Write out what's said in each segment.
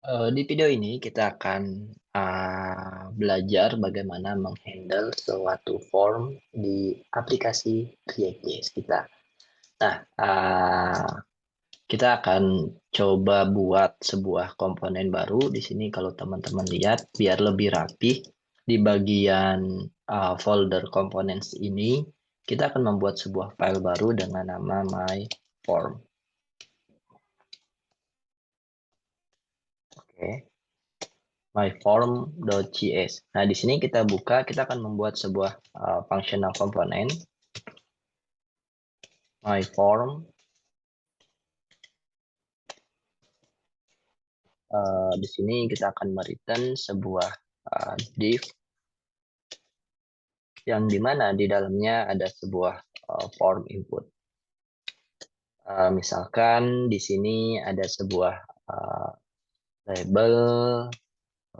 Di video ini kita akan belajar bagaimana menghandle suatu form di aplikasi React.js kita. Nah, kita akan coba buat sebuah komponen baru di sini. Kalau teman-teman lihat, biar lebih rapi di bagian folder components ini, kita akan membuat sebuah file baru dengan nama my form. Oke. myform.js. Nah, di sini kita buka, kita akan membuat sebuah functional component myform. Di sini kita akan mereturn sebuah div yang dimana di dalamnya ada sebuah form input. Misalkan di sini ada sebuah label,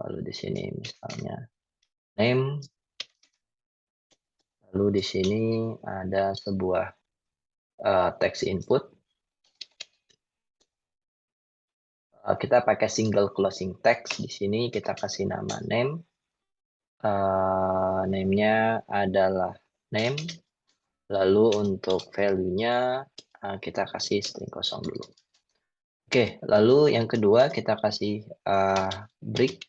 lalu di sini misalnya name, lalu di sini ada sebuah text input. Kita pakai single closing text. Di sini kita kasih nama name. Name-nya adalah name. Lalu untuk value-nya kita kasih string kosong dulu. Oke, lalu yang kedua kita kasih break.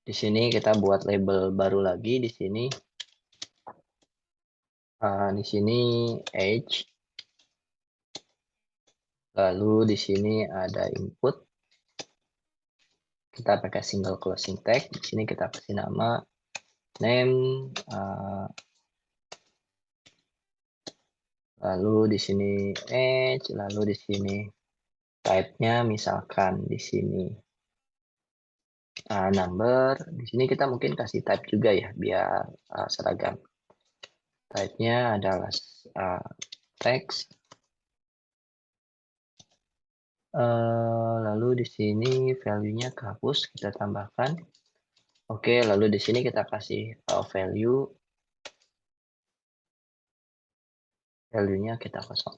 Di sini kita buat label baru lagi di sini. Di sini age. Lalu di sini ada input. Kita pakai single closing text. Di sini kita kasih nama name. Lalu di sini age. Lalu di sini type-nya misalkan di sini number. Di sini kita mungkin kasih type juga ya biar seragam. Type-nya adalah text. Lalu di sini value-nya kehapus, kita tambahkan. Oke, lalu di sini kita kasih value. Value-nya kita kosong.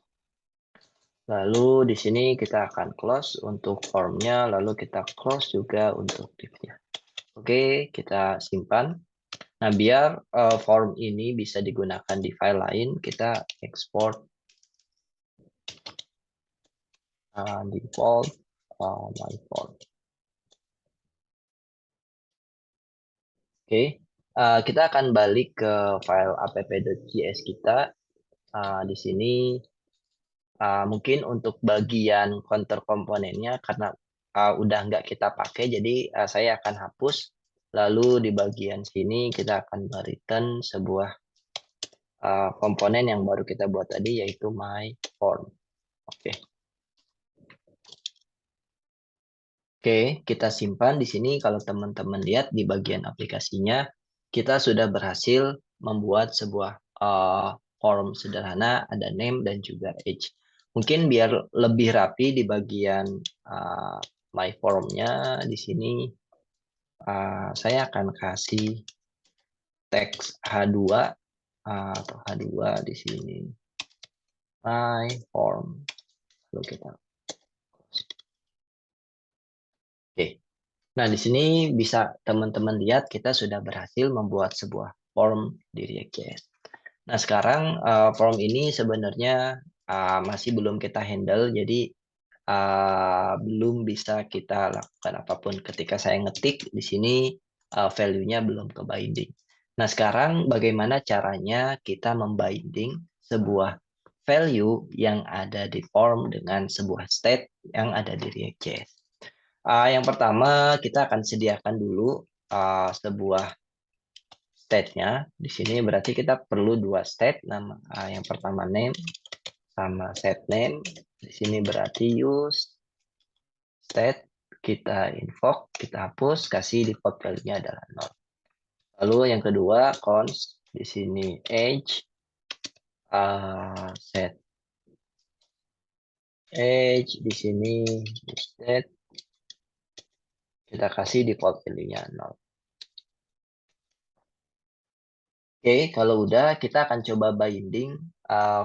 Lalu di sini kita akan close untuk form-nya, lalu kita close juga untuk div-nya. Oke, kita simpan. Nah, biar form ini bisa digunakan di file lain, kita export default my form. Oke, kita akan balik ke file app.js kita. Di sini mungkin untuk bagian counter komponennya karena udah nggak kita pakai, jadi saya akan hapus. Lalu di bagian sini kita akan return sebuah komponen yang baru kita buat tadi, yaitu my form. Oke. Oke, kita simpan di sini. Kalau teman-teman lihat di bagian aplikasinya, kita sudah berhasil membuat sebuah form sederhana, ada name dan juga age. Mungkin biar lebih rapi di bagian my form-nya, di sini saya akan kasih teks H2 atau H2 di sini. My form. Lalu kita Oke. Nah, di sini bisa teman-teman lihat kita sudah berhasil membuat sebuah form di React.js. Nah, sekarang form ini sebenarnya masih belum kita handle, jadi belum bisa kita lakukan apapun. Ketika saya ngetik di sini value-nya belum ke binding. Nah, sekarang bagaimana caranya kita membinding sebuah value yang ada di form dengan sebuah state yang ada di React.js. Yang pertama, kita akan sediakan dulu sebuah state-nya. Di sini berarti kita perlu dua state. Yang pertama name sama set name. Di sini berarti use state. Kita invoke, kita hapus, kasih default value-nya adalah 0. Lalu yang kedua, const. Di sini age, set age. Di sini state. Kita kasih default value-nya 0. Oke, kalau udah kita akan coba binding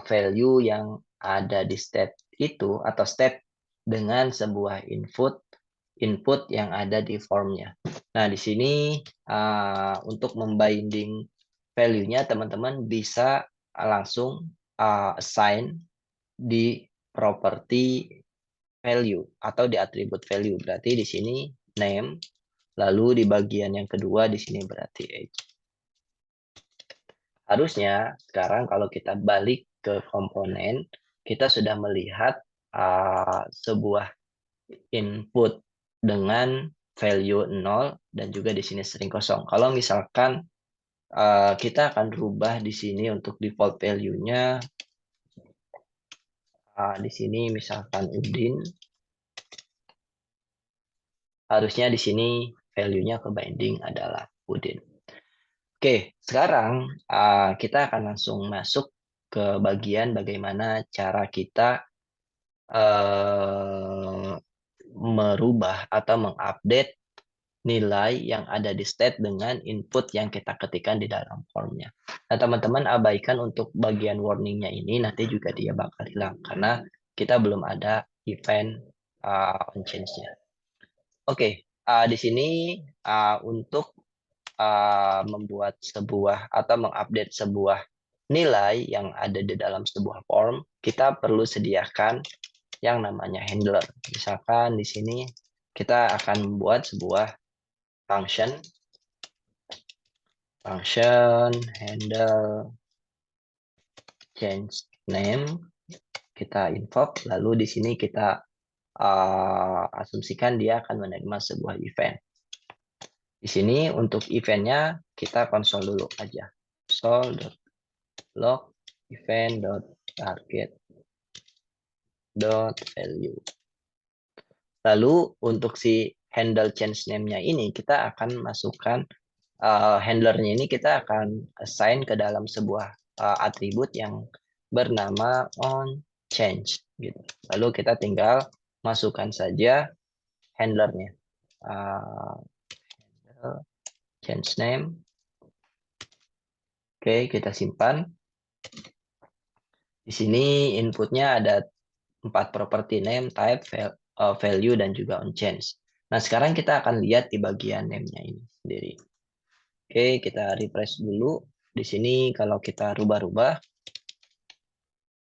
value yang ada di state itu atau state dengan sebuah input yang ada di formnya. Nah, di sini untuk membinding value-nya teman-teman bisa langsung assign di property value atau di atribut value. Berarti di sini name, lalu di bagian yang kedua di sini berarti age. Harusnya sekarang kalau kita balik ke komponen, kita sudah melihat sebuah input dengan value 0 dan juga di sini string kosong. Kalau misalkan kita akan rubah di sini untuk default value-nya, di sini misalkan Udin, harusnya di sini value-nya ke binding adalah Udin. Oke, sekarang kita akan langsung masuk ke bagian bagaimana cara kita merubah atau mengupdate nilai yang ada di state dengan input yang kita ketikkan di dalam formnya. Nah, teman-teman abaikan untuk bagian warningnya ini, nanti juga dia bakal hilang karena kita belum ada event on change-nya. Oke, di sini untuk membuat sebuah atau mengupdate sebuah nilai yang ada di dalam sebuah form, kita perlu sediakan yang namanya handler. Misalkan di sini kita akan membuat sebuah function handle change name, kita invoke, lalu di sini kita asumsikan dia akan menerima sebuah event. Di sini untuk eventnya kita konsol dulu aja, console.log event.target.value. Lalu untuk si handle change name-nya ini kita akan masukkan handlernya ini kita akan assign ke dalam sebuah atribut yang bernama on change gitu. Lalu kita tinggal masukkan saja handlernya. Change name. Oke, kita simpan. Di sini inputnya ada 4 property name, type, value, dan juga on change. Nah, sekarang kita akan lihat di bagian name-nya ini sendiri. Oke, kita refresh dulu. Di sini kalau kita rubah-rubah,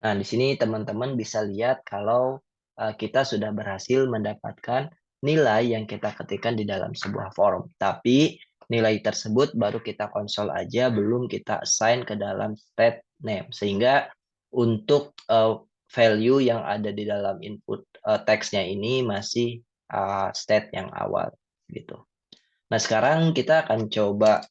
nah di sini teman-teman bisa lihat kalau kita sudah berhasil mendapatkan nilai yang kita ketikkan di dalam sebuah form. Tapi nilai tersebut baru kita konsol aja, belum kita assign ke dalam state name. Sehingga untuk value yang ada di dalam input teksnya ini masih state yang awal gitu. Nah, sekarang kita akan coba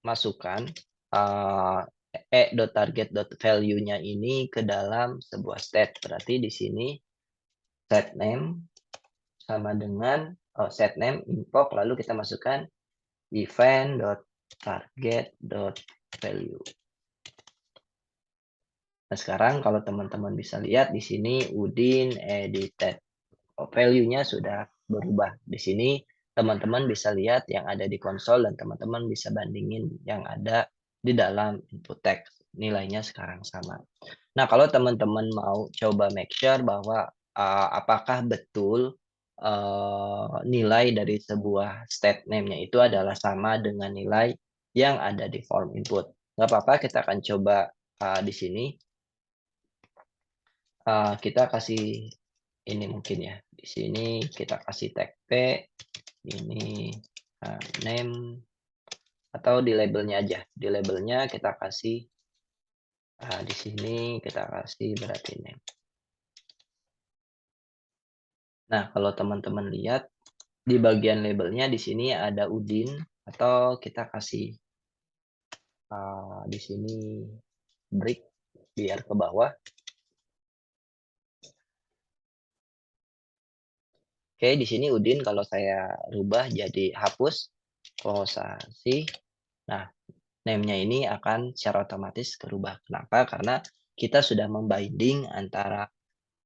masukkan e.target.value-nya ini ke dalam sebuah state. Berarti di sini set name sama dengan set name invoke, lalu kita masukkan event.target.value. Nah, sekarang kalau teman-teman bisa lihat di sini Udin edited. Value-nya sudah berubah. Di sini teman-teman bisa lihat yang ada di konsol dan teman-teman bisa bandingin yang ada di dalam input text. Nilainya sekarang sama. Nah, kalau teman-teman mau coba make sure bahwa apakah betul nilai dari sebuah state name-nya itu adalah sama dengan nilai yang ada di form input. Nggak apa-apa, kita akan coba di sini. Kita kasih ini mungkin ya. Di sini kita kasih tag p, ini name, atau di labelnya aja. Di labelnya kita kasih di sini kita kasih berarti name. Nah, kalau teman-teman lihat di bagian labelnya di sini ada Udin, atau kita kasih di sini break biar ke bawah. Oke, di sini Udin kalau saya rubah jadi hapus posasi. Nah, name-nya ini akan secara otomatis berubah. Kenapa? Karena kita sudah membinding antara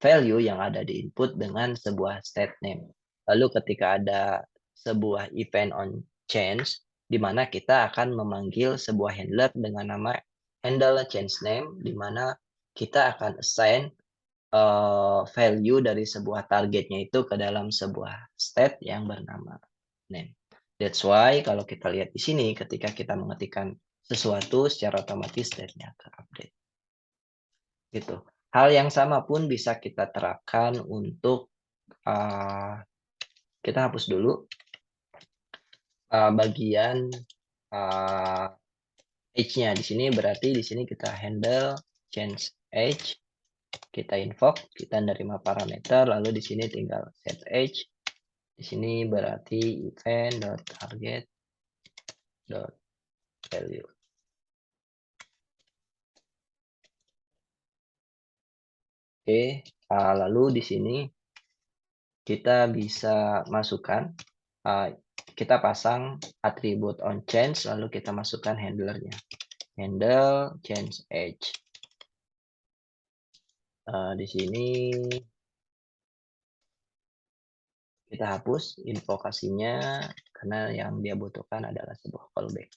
value yang ada di input dengan sebuah state name. Lalu ketika ada sebuah event on change, di mana kita akan memanggil sebuah handler dengan nama handle change name, di mana kita akan assign value dari sebuah targetnya itu ke dalam sebuah state yang bernama name. That's why kalau kita lihat di sini ketika kita mengetikkan sesuatu secara otomatis state-nya ke update. Gitu. Hal yang sama pun bisa kita terapkan untuk kita hapus dulu bagian age-nya. Di sini berarti di sini kita handle change age, kita invoke, kita nerima parameter, lalu di sini tinggal set age. Di sini berarti event.target.value. Oke, lalu di sini kita bisa masukkan, kita pasang atribut onChange, lalu kita masukkan handlernya. Handle change age. Di sini kita hapus invokasinya karena yang dia butuhkan adalah sebuah callback.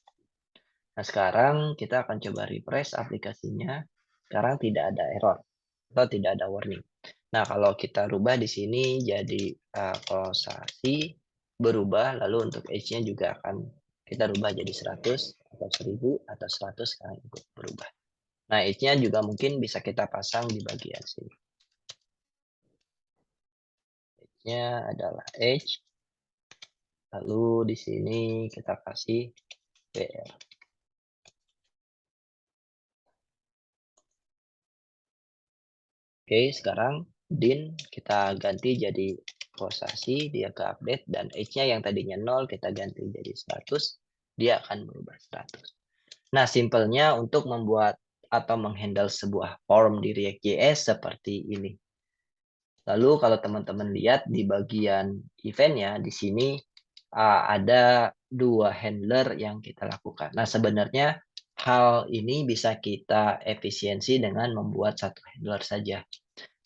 Nah, sekarang kita akan coba refresh aplikasinya. Sekarang tidak ada error atau tidak ada warning. Nah, kalau kita rubah di sini jadi kosasi berubah, lalu untuk age-nya juga akan kita rubah jadi 100 atau 1000 atau 100 sekarang ikut berubah. Nah, age-nya juga mungkin bisa kita pasang di bagian sini. Age-nya adalah age. Lalu di sini kita kasih BR. Oke, sekarang din kita ganti jadi kosasi, dia ke update, dan age-nya yang tadinya 0 kita ganti jadi 100, dia akan berubah 100. Nah, simpelnya untuk membuat atau menghandle sebuah form di React.js seperti ini. Lalu kalau teman-teman lihat di bagian event-nya, di sini ada 2 handler yang kita lakukan. Nah, sebenarnya hal ini bisa kita efisiensi dengan membuat 1 handler saja.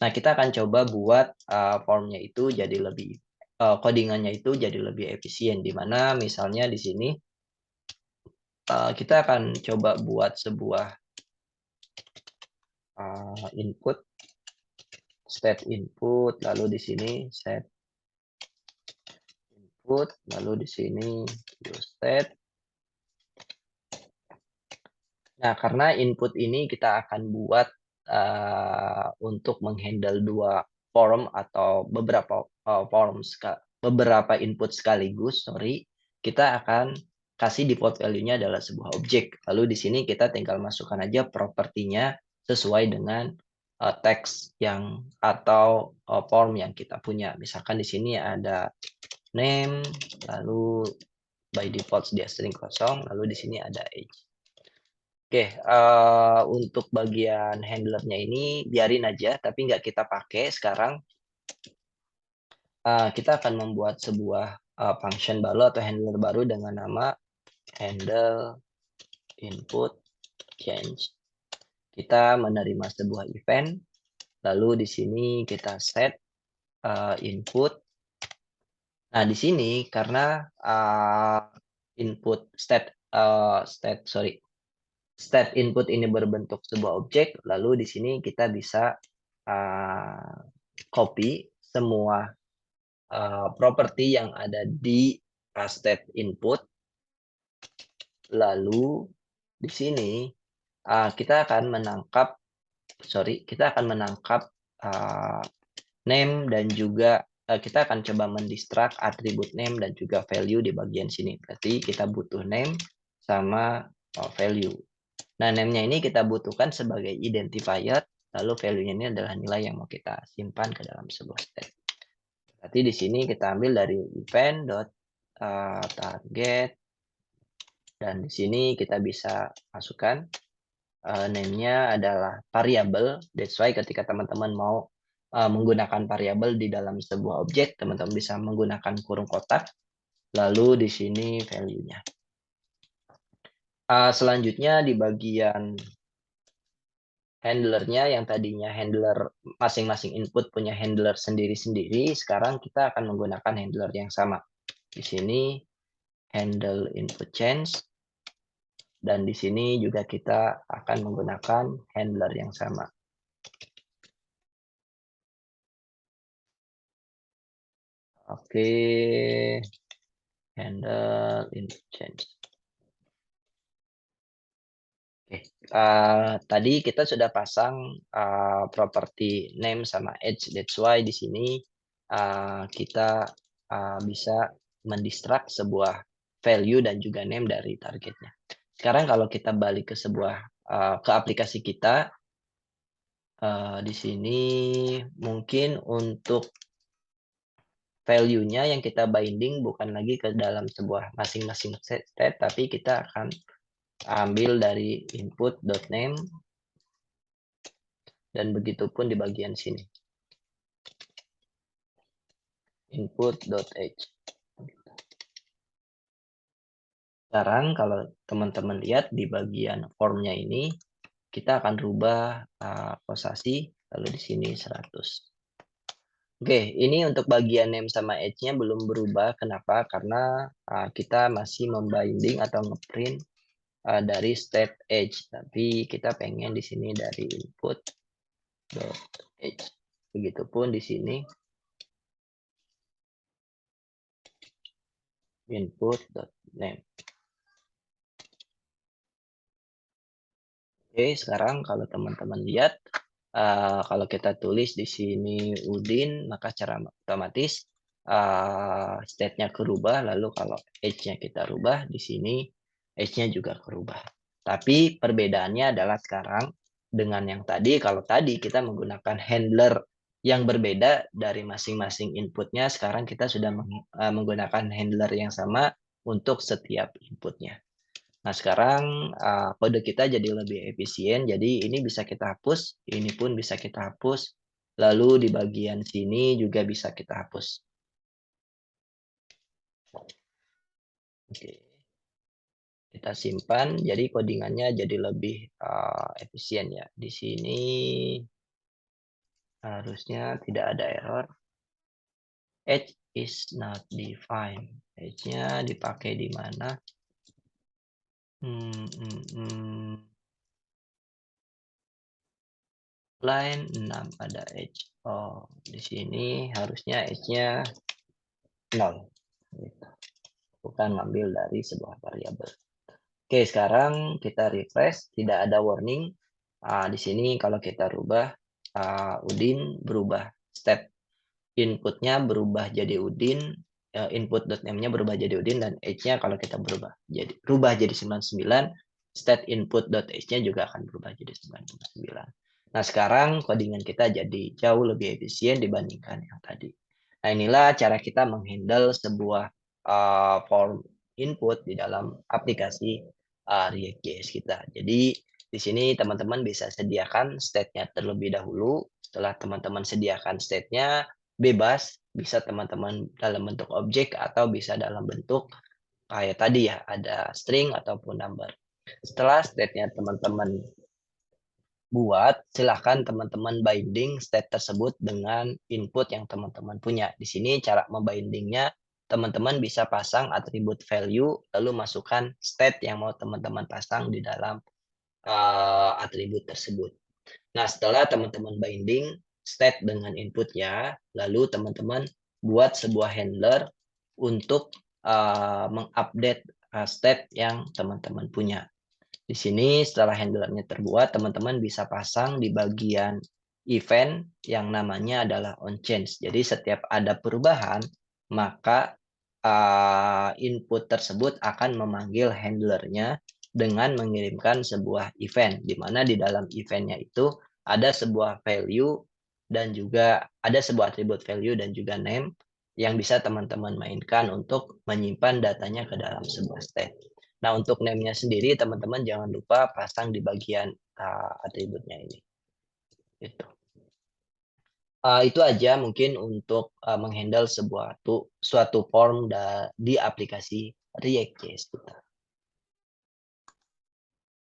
Nah, kita akan coba buat form-nya itu jadi lebih codingannya itu jadi lebih efisien, di mana misalnya di sini kita akan coba buat sebuah input, state input, lalu di sini set input, lalu di sini use state. Nah, karena input ini kita akan buat untuk menghandle 2 form atau beberapa input sekaligus, kita akan kasih default value-nya adalah sebuah objek. Lalu di sini kita tinggal masukkan aja propertinya sesuai dengan teks yang atau form yang kita punya. Misalkan di sini ada name, lalu by default dia string kosong, lalu di sini ada age. Oke, untuk bagian handlernya ini biarin aja, tapi nggak kita pakai sekarang. Kita akan membuat sebuah function baru atau handler baru dengan nama handle input change. Kita menerima sebuah event, lalu di sini kita set input. Nah, di sini karena input state input ini berbentuk sebuah objek, lalu di sini kita bisa copy semua properti yang ada di state input. Lalu di sini kita akan menangkap name dan juga kita akan coba mendistract atribut name dan juga value di bagian sini. Berarti kita butuh name sama value. Nah, name-nya ini kita butuhkan sebagai identifier, lalu value-nya ini adalah nilai yang mau kita simpan ke dalam sebuah state. Berarti di sini kita ambil dari event.target, dan di sini kita bisa masukkan name-nya adalah variabel. That's why ketika teman-teman mau menggunakan variabel di dalam sebuah objek, teman-teman bisa menggunakan kurung kotak, lalu di sini value-nya. Selanjutnya di bagian handlernya yang tadinya handler masing-masing input punya handler sendiri-sendiri, sekarang kita akan menggunakan handler yang sama. Di sini handle input change, dan di sini juga kita akan menggunakan handler yang sama. Oke, handle input change. Oke, tadi kita sudah pasang, properti name sama age, that's why di sini, kita, bisa mendistract sebuah value dan juga name dari targetnya. Sekarang kalau kita balik ke sebuah, ke aplikasi kita, di sini mungkin untuk value-nya yang kita binding bukan lagi ke dalam sebuah masing-masing state, tapi kita akan ambil dari input.name dan begitupun di bagian sini, input.age. Sekarang kalau teman-teman lihat di bagian formnya ini, kita akan rubah posasi, lalu di sini 100. Oke, ini untuk bagian name sama age-nya belum berubah. Kenapa? Karena kita masih membinding atau ngeprint dari state age, tapi kita pengen di sini dari input dot age. Begitupun di sini input dot name. Oke, sekarang kalau teman-teman lihat, kalau kita tulis di sini Udin, maka secara otomatis state-nya kerubah, lalu kalau age-nya kita rubah, di sini age-nya juga kerubah. Tapi perbedaannya adalah sekarang dengan yang tadi, kalau tadi kita menggunakan handler yang berbeda dari masing-masing inputnya, sekarang kita sudah menggunakan handler yang sama untuk setiap inputnya. Nah, sekarang kode kita jadi lebih efisien. Jadi ini bisa kita hapus, ini pun bisa kita hapus. Lalu di bagian sini juga bisa kita hapus. Oke. Kita simpan, jadi codingannya jadi lebih efisien ya. Di sini harusnya tidak ada error. Age is not defined. Age-nya dipakai di mana? Line 6 ada age. Oh, di sini harusnya age-nya 0. Gitu. Bukan ngambil dari sebuah variabel. Oke, sekarang kita refresh, tidak ada warning. Di sini kalau kita rubah, Udin berubah step inputnya berubah jadi Udin, input.name-nya berubah jadi Udin, dan age-nya kalau kita rubah jadi 99, state input.age-nya juga akan berubah jadi 99. Nah, sekarang codingan kita jadi jauh lebih efisien dibandingkan yang tadi. Nah, inilah cara kita menghandle sebuah form input di dalam aplikasi React.js kita. Jadi di sini teman-teman bisa sediakan state-nya terlebih dahulu. Setelah teman-teman sediakan state-nya, bebas, bisa teman-teman dalam bentuk objek atau bisa dalam bentuk kayak tadi ya, ada string ataupun number. Setelah state-nya teman-teman buat, silahkan teman-teman binding state tersebut dengan input yang teman-teman punya. Di sini cara membindingnya, teman-teman bisa pasang atribut value, lalu masukkan state yang mau teman-teman pasang di dalam atribut tersebut. Nah, setelah teman-teman binding state dengan inputnya, lalu teman-teman buat sebuah handler untuk mengupdate state yang teman-teman punya. Di sini setelah handlernya terbuat, teman-teman bisa pasang di bagian event yang namanya adalah onChange. Jadi setiap ada perubahan, maka input tersebut akan memanggil handlernya dengan mengirimkan sebuah event, di mana di dalam eventnya itu ada sebuah value dan juga ada sebuah atribut value dan juga name yang bisa teman-teman mainkan untuk menyimpan datanya ke dalam sebuah state. Nah, untuk name-nya sendiri teman-teman jangan lupa pasang di bagian atributnya ini. Gitu. Itu aja mungkin untuk menghandle suatu form di aplikasi React.js kita.